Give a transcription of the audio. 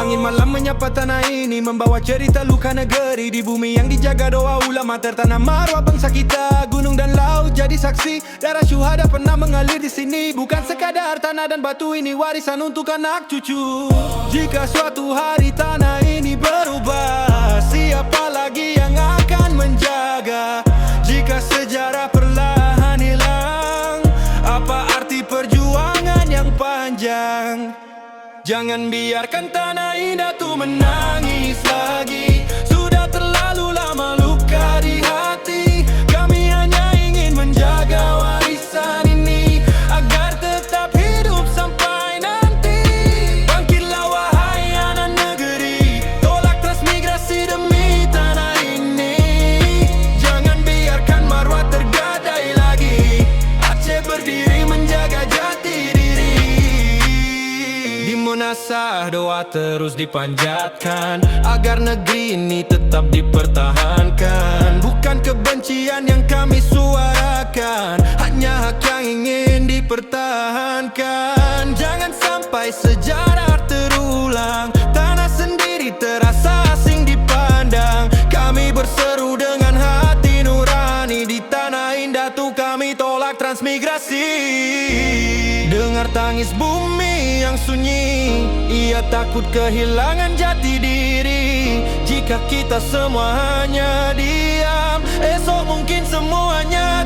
Angin malam menyapa tanah ini, membawa cerita luka negeri. Di bumi yang dijaga doa ulama, tertanam marwah bangsa kita. Gunung dan laut jadi saksi, darah syuhada pernah mengalir di sini. Bukan sekadar tanah dan batu, ini warisan untuk anak cucu. Jika suatu hari tanah ini berubah, siapa lagi yang akan menjaga? Jika sejarah perlahan hilang, apa arti perjuangan yang panjang? Jangan biarkan tanah indah tuh menangis lagi. Sudah terlalu lama luka di hati. Kami hanya ingin menjaga warisan ini agar tetap hidup sampai nanti. Bangkitlah wahai anak negeri, tolak transmigrasi demi tanah ini. Jangan biarkan marwah tergadai lagi. Aceh berdiri menjaga jati diri. Di Munasah doa terus dipanjatkan agar negeri ini tetap dipertahankan. Bukan kebencian yang kami suarakan, hanya hak yang ingin dipertahankan. Jangan sampai sejarah terulang, tanah sendiri terasa asing dipandang. Kami berseru dengan hati nurani, di tanah indah tuh kami tolak transmigrasi. Dengar tangis bumi yang sunyi, ia takut kehilangan jati diri. Jika kita semua hanya diam, esok mungkin semuanya